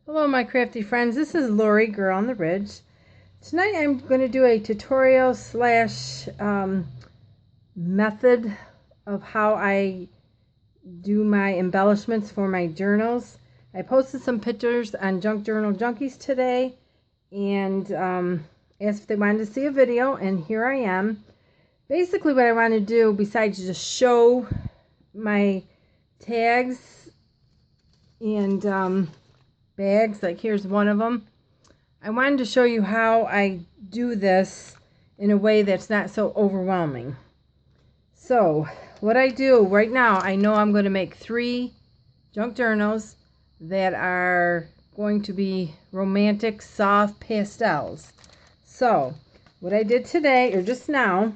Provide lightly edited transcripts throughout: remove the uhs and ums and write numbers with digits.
Hello my crafty friends, this is Laurie, Girl on the Ridge. Tonight I'm going to do a tutorial slash method of how I do my embellishments for my journals. I posted some pictures on Junk Journal Junkies today and asked if they wanted to see a video, and here I am. Basically what I want to do, besides just show my tags and bags, like here's one of them, I wanted to show you how I do this in a way that's not so overwhelming. So what I do right now, I know I'm going to make 3 junk journals that are going to be romantic soft pastels. So what I did today, or just now,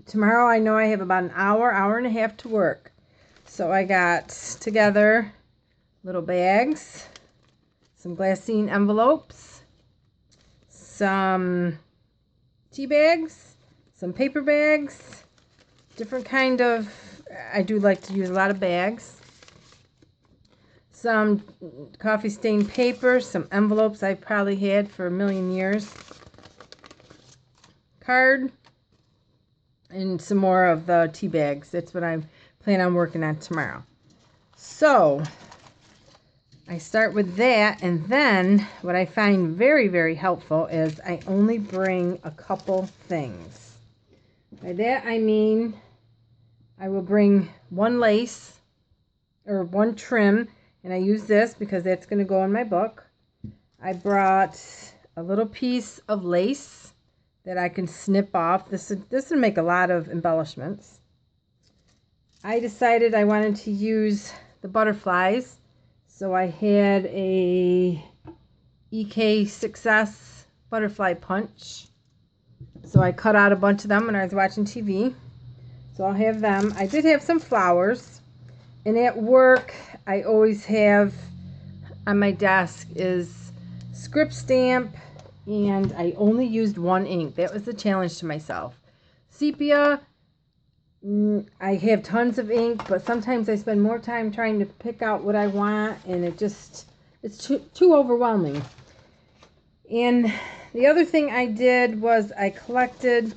tomorrow I know I have about an hour and a half to work. So I got together little bags, some glassine envelopes, some tea bags, some paper bags, different kind of, I do like to use a lot of bags, some coffee stained paper, some envelopes I probably had for a million years, card, and some more of the tea bags. That's what I plan on working on tomorrow. So I start with that, and then what I find very, very helpful is I only bring a couple things. By that I mean I will bring one lace or one trim, and I use this because that's going to go in my book. I brought a little piece of lace that I can snip off. This would make a lot of embellishments. I decided I wanted to use the butterflies. So I had a EK Success butterfly punch. So I cut out a bunch of them when I was watching TV. So I'll have them. I did have some flowers. And at work, I always have on my desk is script stamp. And I only used one ink. That was the challenge to myself. Sepia, I have tons of ink, but sometimes I spend more time trying to pick out what I want, and it's too overwhelming. And the other thing I did was I collected,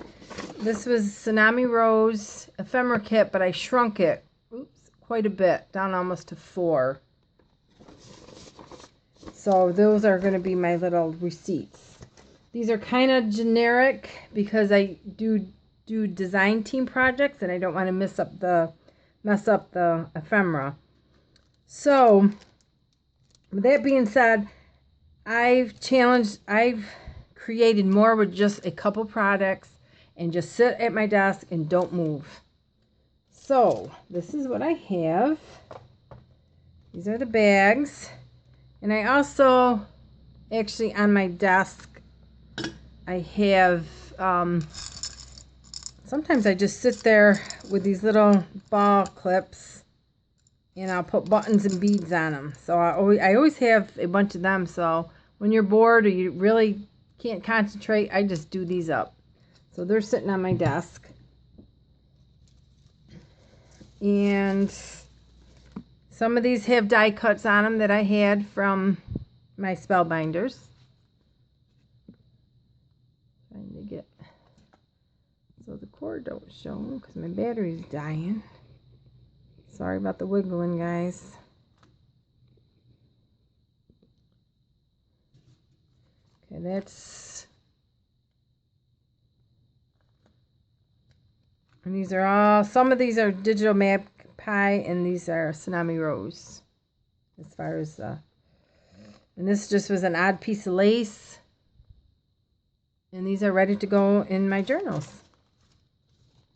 this was Tsunami Rose ephemera kit, but I shrunk it, quite a bit, down almost to 4. So those are going to be my little receipts. These are kind of generic because I do design team projects and I don't want to mess up the ephemera. So with that being said, I've created more with just a couple products and just sit at my desk and don't move. So this is what I have. These are the bags, and I also actually on my desk I have sometimes I just sit there with these little ball clips and I'll put buttons and beads on them. So I always have a bunch of them. So when you're bored or you really can't concentrate, I just do these up. So they're sitting on my desk. And some of these have die cuts on them that I had from my spellbinders. Trying to get so the cord don't show because my battery's dying. Sorry about the wiggling, guys. Okay, that's, and these are all, some of these are Digital Magpie and these are Tsunami Rose. As far as and this just was an odd piece of lace, and these are ready to go in my journals.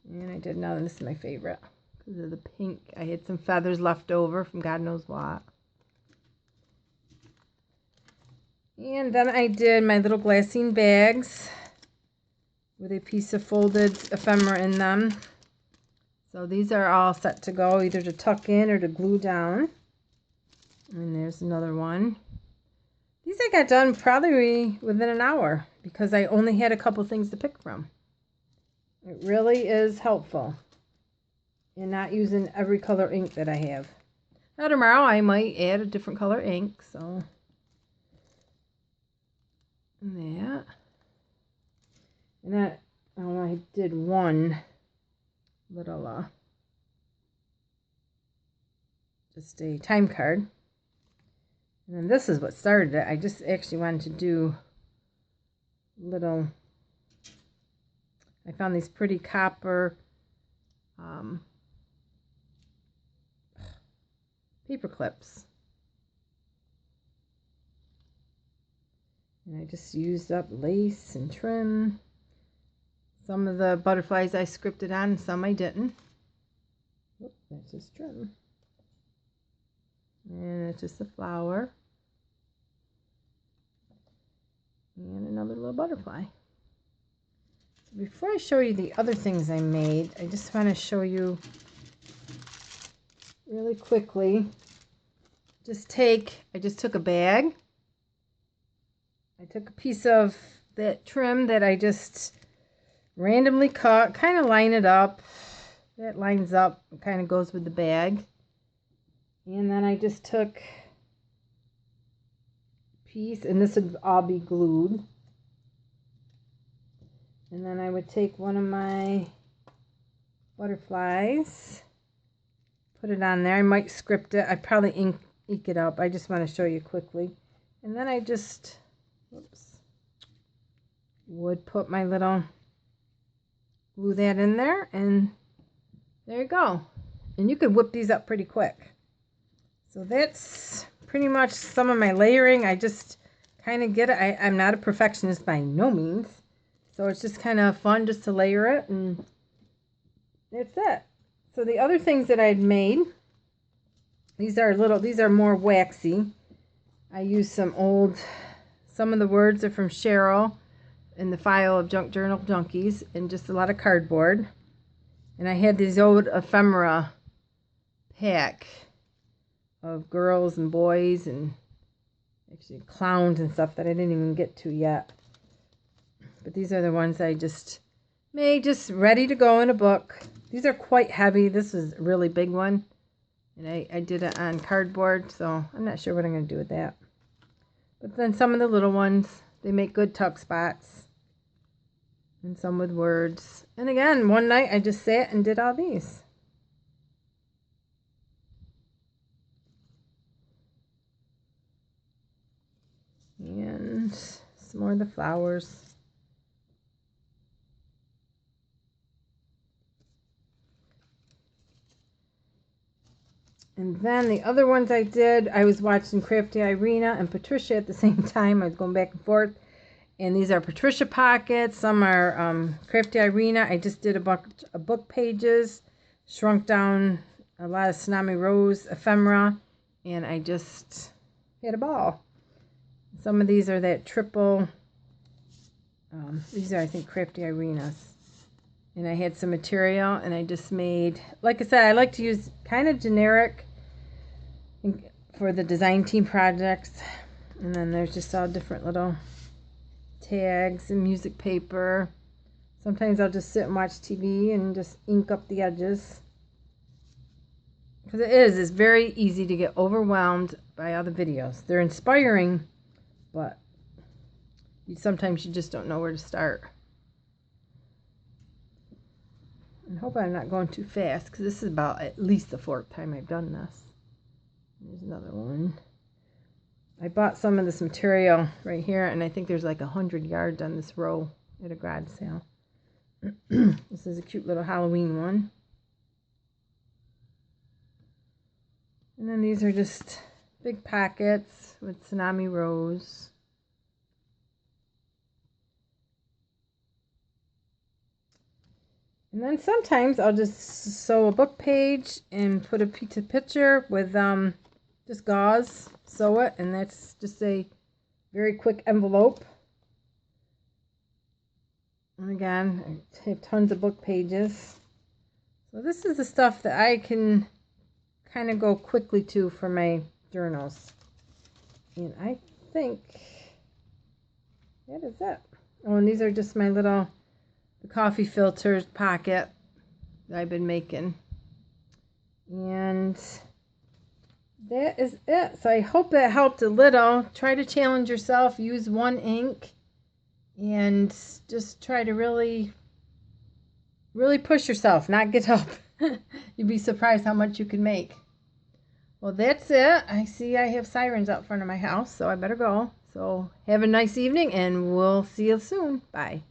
And I did another, this is my favorite because of the pink. I had some feathers left over from God knows what. And then I did my little glassine bags with a piece of folded ephemera in them. So these are all set to go, either to tuck in or to glue down. And there's another one. These I got done probably within an hour because I only had a couple things to pick from. It really is helpful in not using every color ink that I have. Now tomorrow I might add a different color ink, so that. And that, I did one little, just a time card. And then this is what started it. I just actually wanted to do little, I found these pretty copper paper clips. And I just used up lace and trim. Some of the butterflies I scripted on, some I didn't. Oop, that's just trim. And it's just a flower. And another little butterfly. So before I show you the other things I made, I just want to show you really quickly. I just took a bag. I took a piece of that trim that I just randomly cut, kind of line it up. That lines up, kind of goes with the bag. And then I just took a piece, and this would all be glued. And then I would take one of my butterflies, put it on there. I might script it. I probably ink it up. I just want to show you quickly. And then I just, would put my little, glue that in there, and there you go. And you could whip these up pretty quick. So that's pretty much some of my layering. I just kind of get it. I'm not a perfectionist by no means. So it's just kind of fun just to layer it, and that's it. So the other things that I'd made, these are more waxy. I used some of the words are from Cheryl in the file of Junk Journal Junkies, and just a lot of cardboard. And I had these old ephemera pack of girls and boys and actually clowns and stuff that I didn't even get to yet. But these are the ones I just made, just ready to go in a book. These are quite heavy. This is a really big one. And I did it on cardboard, so I'm not sure what I'm going to do with that. But then some of the little ones, they make good tuck spots. And some with words. And again, one night I just sat and did all these. And some more of the flowers. And then the other ones I did, I was watching Crafty Irina and Patricia at the same time. I was going back and forth. And these are Patricia pockets. Some are Crafty Irina. I just did a bunch of book pages, shrunk down a lot of Tsunami Rose ephemera, and I just had a ball. Some of these are that triple, these are, I think, Crafty Irinas. And I had some material, and I just made, like I said, I like to use kind of generic for the design team projects. And then there's just all different little tags and music paper. Sometimes I'll just sit and watch TV and just ink up the edges. Because it's very easy to get overwhelmed by all the videos. They're inspiring, but sometimes you just don't know where to start. I hope I'm not going too fast, because this is about at least the 4th time I've done this. There's another one. I bought some of this material right here, and I think there's like 100 yards on this row at a garage sale. This is a cute little Halloween one. And then these are just big pockets with Tsunami Rose. And then sometimes I'll just sew a book page and put a picture with just gauze, sew it, and that's just a very quick envelope. And again, I have tons of book pages. So this is the stuff that I can kind of go quickly to for my journals. And I think that is it. Oh, and these are just my little the coffee filters pocket that I've been making. And that is it. So I hope that helped a little. Try to challenge yourself. Use one ink and just try to really push yourself, not get up. You'd be surprised how much you can make. Well, that's it. I see I have sirens out front of my house, so I better go. So have a nice evening, and we'll see you soon. Bye.